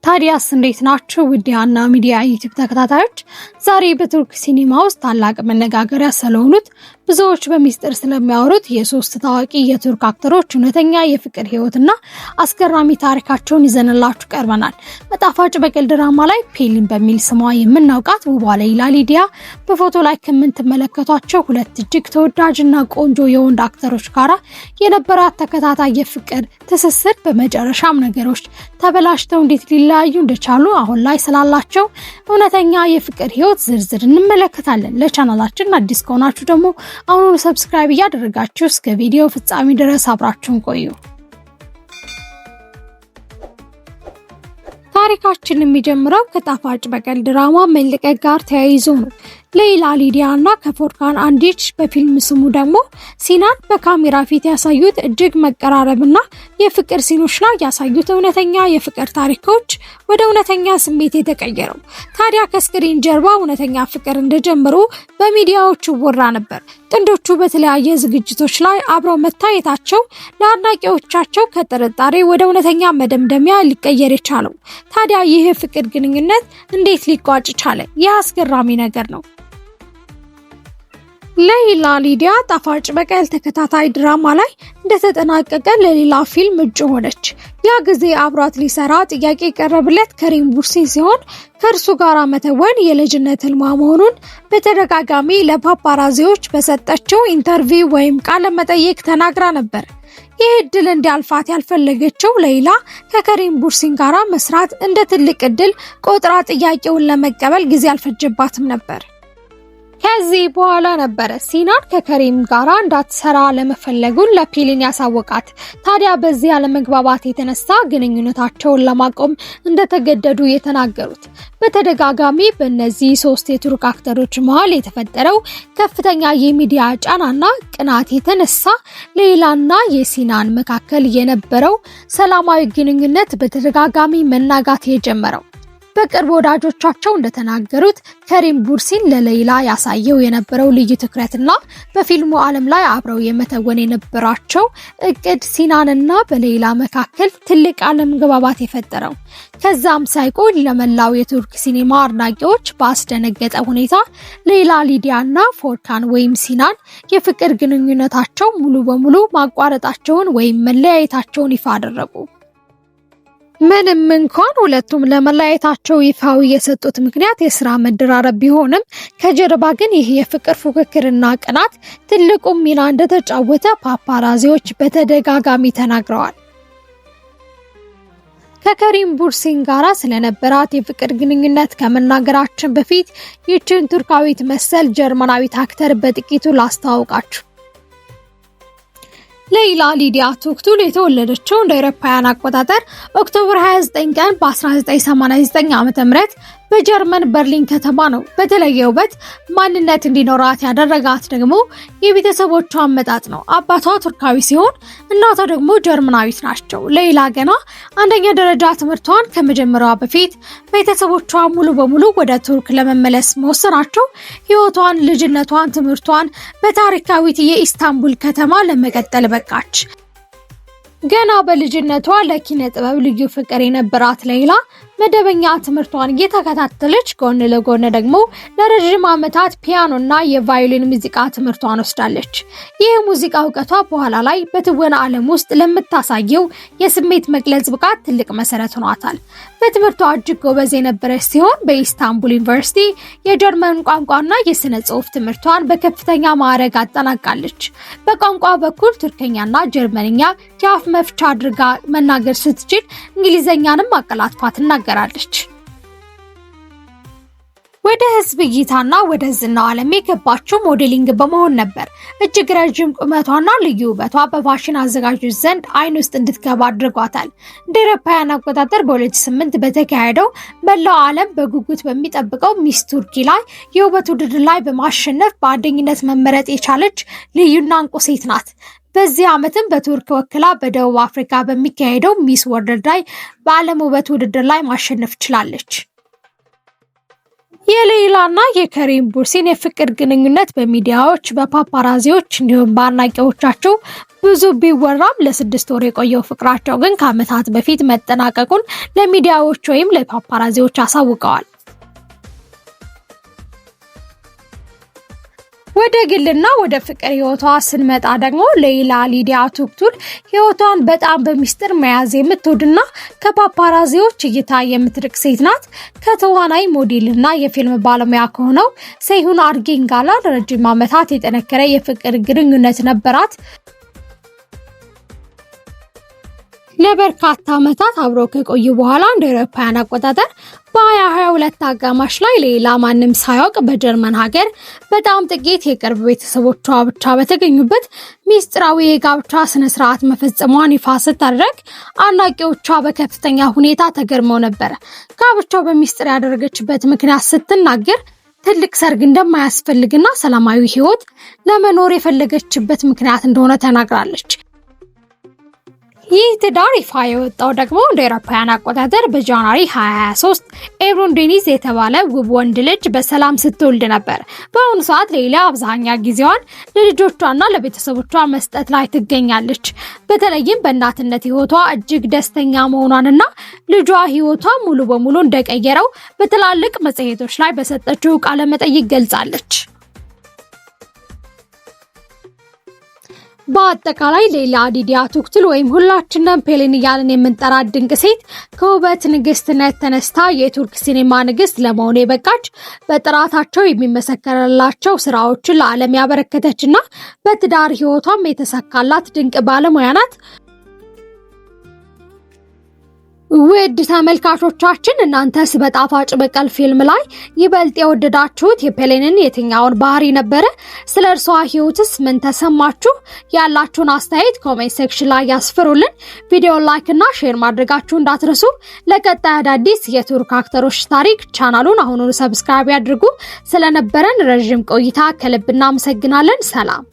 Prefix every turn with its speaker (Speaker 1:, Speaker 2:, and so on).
Speaker 1: ታዲያስ እንዴት ናችሁ? ውድ ሃና ሚዲያ ዩቲዩብ ተከታታዮች፣ ዛሬ በቱርክ ሲኒማ ውስጥ ታላቅ መነጋገሪያ ስለሆኑት ብዙዎች በሚስጥር ስለሚያወሩት የሶስት ታዋቂ የቱርክ አክተሮች እውነተኛ የፍቅር ህይወትና አስገራሚ ታሪካቸውን ይዘንላችሁ ቀርበናል። በጣፋጭ በቀል ድራማ ላይ ፔሊን በሚል ስሟ የምናውቃት ውቧ ሌይላ ሊዲያ በፎቶ ላይ ከምትመለከቷቸው ሁለት እጅግ ተወዳጅና ቆንጆ የወንድ አክተሮች ጋራ የነበራት ተከታታይ የፍቅር ትስስር በመጨረሻም ነገሮች ተበላሽተው እንዴት ሊለያዩ እንደቻሉ አሁን ላይ ስላላቸው እውነተኛ የፍቅር ህይወት ዝርዝር እንመለከታለን። ለቻናላችን አዲስ ከሆናችሁ ደግሞ አሁን ሰብስክራይብ እያደረጋችሁ እስከ ቪዲዮ ፍጻሜ ድረስ አብራችሁን ቆዩ። ታሪካችን የሚጀምረው ከጣፋጭ በቀል ድራማ መለቀቅ ጋር ተያይዞ ነው። ሌይላ ሊዲያ እና ከፎርካን አንዲች በፊልም ስሙ ደግሞ ሲናን በካሜራ ፊት ያሳዩት እጅግ መቀራረብና የፍቅር ሲኖች ላይ ያሳዩት እውነተኛ የፍቅር ታሪኮች ወደ እውነተኛ ስሜት የተቀየረው። ታዲያ ከስክሪን ጀርባ እውነተኛ ፍቅር እንደጀመሩ በሚዲያዎቹ ወራ ነበር። ጥንዶቹ በተለያየ ዝግጅቶች ላይ አብረው መታየታቸው ለአድናቂዎቻቸው ከጥርጣሬ ወደ እውነተኛ መደምደሚያ ሊቀየር የቻለው። ታዲያ ይህ ፍቅር ግንኙነት እንዴት ሊቋጭ ቻለ? ይህ አስገራሚ ነገር ነው። ሌይላ ሊዲያ ጣፋጭ በቀል ተከታታይ ድራማ ላይ እንደተጠናቀቀ ለሌላ ፊልም እጩ ሆነች። ያ ጊዜ አብሯት ሊሰራ ጥያቄ ቀረበለት ከሪም ቡርሲን ሲሆን ከእርሱ ጋር መተወን የልጅነት ህልሟ መሆኑን በተደጋጋሚ ለፓፓራዚዎች በሰጠችው ኢንተርቪው ወይም ቃለ መጠይቅ ተናግራ ነበር። ይህ እድል እንዲያልፋት ያልፈለገችው ሌይላ ከከሪም ቡርሲን ጋር መስራት እንደ ትልቅ እድል ቆጥራ ጥያቄውን ለመቀበል ጊዜ አልፈጀባትም ነበር። ከዚህ በኋላ ነበረ ሲናን ከከሪም ጋራ እንዳትሰራ ለመፈለጉን ለፔሊን ያሳወቃት። ታዲያ በዚህ ያለመግባባት የተነሳ ግንኙነታቸውን ለማቆም እንደተገደዱ የተናገሩት። በተደጋጋሚ በእነዚህ ሶስት የቱርክ አክተሮች መሃል የተፈጠረው ከፍተኛ የሚዲያ ጫናና ቅናት የተነሳ ሌይላና የሲናን መካከል የነበረው ሰላማዊ ግንኙነት በተደጋጋሚ መናጋት የጀመረው። በቅርብ ወዳጆቻቸው እንደተናገሩት ከሪም ቡርሲን ለሌይላ ያሳየው የነበረው ልዩ ትኩረትና በፊልሙ ዓለም ላይ አብረው የመተወን የነበራቸው እቅድ ሲናንና በሌይላ መካከል ትልቅ አለመግባባት የፈጠረው። ከዛም ሳይቆይ ለመላው የቱርክ ሲኒማ አድናቂዎች ባስደነገጠ ሁኔታ ሌይላ ሊዲያና ፎርካን ወይም ሲናን የፍቅር ግንኙነታቸው ሙሉ በሙሉ ማቋረጣቸውን ወይም መለያየታቸውን ይፋ አደረጉ። ምንም እንኳን ሁለቱም ለመለያየታቸው ይፋዊ የሰጡት ምክንያት የስራ መደራረብ ቢሆንም ከጀርባ ግን ይህ የፍቅር ፉክክርና ቅናት ትልቁ ሚና እንደተጫወተ ፓፓራዚዎች በተደጋጋሚ ተናግረዋል። ከከሪም ቡርሲን ጋራ ስለነበራት የፍቅር ግንኙነት ከመናገራችን በፊት ይህችን ቱርካዊት መሰል ጀርመናዊት አክተር በጥቂቱ ላስተዋውቃችሁ። ሌይላ ሊዲያ ቱክቱል የተወለደችው እንደ አውሮፓውያን አቆጣጠር ኦክቶበር 29 ቀን በ1989 ዓ.ም በጀርመን በርሊን ከተማ ነው። በተለየ ውበት ማንነት እንዲኖራት ያደረጋት ደግሞ የቤተሰቦቿ አመጣጥ ነው። አባቷ ቱርካዊ ሲሆን እናቷ ደግሞ ጀርመናዊት ናቸው። ሌይላ ገና አንደኛ ደረጃ ትምህርቷን ከመጀመሯ በፊት ቤተሰቦቿ ሙሉ በሙሉ ወደ ቱርክ ለመመለስ መወሰናቸው ህይወቷን፣ ልጅነቷን፣ ትምህርቷን በታሪካዊት የኢስታንቡል ከተማ ለመቀጠል በቃች። ገና በልጅነቷ ለኪነ ጥበብ ልዩ ፍቅር የነበራት ሌይላ መደበኛ ትምህርቷን እየተከታተለች ጎን ለጎን ደግሞ ለረጅም ዓመታት ፒያኖና የቫዮሊን ሙዚቃ ትምህርቷን ወስዳለች። ይህ ሙዚቃ እውቀቷ በኋላ ላይ በትወና ዓለም ውስጥ ለምታሳየው የስሜት መግለጽ ብቃት ትልቅ መሰረት ሆኗታል። በትምህርቷ እጅግ ጎበዝ የነበረች ሲሆን በኢስታንቡል ዩኒቨርሲቲ የጀርመን ቋንቋና የስነ ጽሑፍ ትምህርቷን በከፍተኛ ማዕረግ አጠናቃለች። በቋንቋ በኩል ቱርክኛና ጀርመንኛ የአፍ መፍቻ አድርጋ መናገር ስትችል እንግሊዘኛንም አቀላጥፋ ትናገራለች። ወደ ህዝብ እይታና ወደ ዝናው ዓለም የገባችው ሞዴሊንግ በመሆን ነበር። እጅግ ረጅም ቁመቷና ልዩ ውበቷ በፋሽን አዘጋጆች ዘንድ አይን ውስጥ እንድትገባ አድርጓታል። እንደ አውሮፓውያን አቆጣጠር በ2008 በተካሄደው መላው ዓለም በጉጉት በሚጠብቀው ሚስ ቱርኪ ላይ የውበት ውድድር ላይ በማሸነፍ በአንደኝነት መመረጥ የቻለች ልዩና እንቁ ሴት ናት። በዚህ ዓመትም በቱርክ ወክላ በደቡብ አፍሪካ በሚካሄደው ሚስ ወርልድ ላይ በዓለም ውበት ውድድር ላይ ማሸነፍ ችላለች። የሌይላና የከሪም ቡርሲን የፍቅር ግንኙነት በሚዲያዎች በፓፓራዚዎች እንዲሁም በአድናቂዎቻቸው ብዙ ቢወራም ለ6 ወር የቆየው ፍቅራቸው ግን ከዓመታት በፊት መጠናቀቁን ለሚዲያዎች ወይም ለፓፓራዚዎች አሳውቀዋል። ወደ ግልና ወደ ፍቅር ህይወቷ ስንመጣ ደግሞ ሌይላ ሊዲያ ቱክቱል ህይወቷን በጣም በሚስጥር መያዝ የምትወድና ከፓፓራዚዎች እይታ የምትርቅ ሴት ናት። ከተዋናይ ሞዴልና የፊልም ባለሙያ ከሆነው ሰይሁን አርጌን ጋር ለረጅም ዓመታት የጠነከረ የፍቅር ግንኙነት ነበራት። ለበርካታ ዓመታት አብረው ከቆዩ በኋላ እንደ አውሮፓውያን አቆጣጠር በ2022 አጋማሽ ላይ ሌይላ ማንም ሳያውቅ በጀርመን ሀገር በጣም ጥቂት የቅርብ ቤተሰቦቿ ብቻ በተገኙበት ሚስጥራዊ የጋብቻ ስነ ስርዓት መፈጸሟን ይፋ ስታደርግ አድናቂዎቿ በከፍተኛ ሁኔታ ተገርመው ነበር። ጋብቻው በሚስጥር ያደረገችበት ምክንያት ስትናገር ትልቅ ሰርግ እንደማያስፈልግና ሰላማዊ ህይወት ለመኖር የፈለገችበት ምክንያት እንደሆነ ተናግራለች። ይህ ትዳር ይፋ የወጣው ደግሞ እንደ አውሮፓውያን አቆጣጠር በጃንዋሪ 2023 ኤብሮን ዴኒስ የተባለ ውብ ወንድ ልጅ በሰላም ስትወልድ ነበር። በአሁኑ ሰዓት ሌይላ አብዛኛ ጊዜዋን ለልጆቿና ለቤተሰቦቿ መስጠት ላይ ትገኛለች። በተለይም በእናትነት ህይወቷ እጅግ ደስተኛ መሆኗንና ልጇ ህይወቷ ሙሉ በሙሉ እንደቀየረው በትላልቅ መጽሔቶች ላይ በሰጠችው ቃለ መጠይቅ ገልጻለች። በአጠቃላይ ሌይላ ሊዲያ ቱክቱል ወይም ሁላችንም ፔሌን እያልን የምንጠራት ድንቅ ሴት ከውበት ንግስትነት ተነስታ የቱርክ ሲኔማ ንግስት ለመሆን የበቃች በጥራታቸው የሚመሰከርላቸው ስራዎችን ለዓለም ያበረከተችና በትዳር ህይወቷም የተሳካላት ድንቅ ባለሙያ ናት። ውድ ተመልካቾቻችን እናንተስ በጣፋጭ በቀል ፊልም ላይ ይበልጥ የወደዳችሁት የፔሌንን የትኛውን ባህሪ ነበረ? ስለ እርሷ ህይወትስ ምን ተሰማችሁ? ያላችሁን አስተያየት ኮሜንት ሴክሽን ላይ ያስፍሩልን። ቪዲዮ ላይክ እና ሼር ማድረጋችሁ እንዳትረሱ። ለቀጣይ አዳዲስ የቱርክ አክተሮች ታሪክ ቻናሉን አሁኑኑ ሰብስክራይብ ያድርጉ። ስለነበረን ረጅም ቆይታ ከልብ እናመሰግናለን። ሰላም።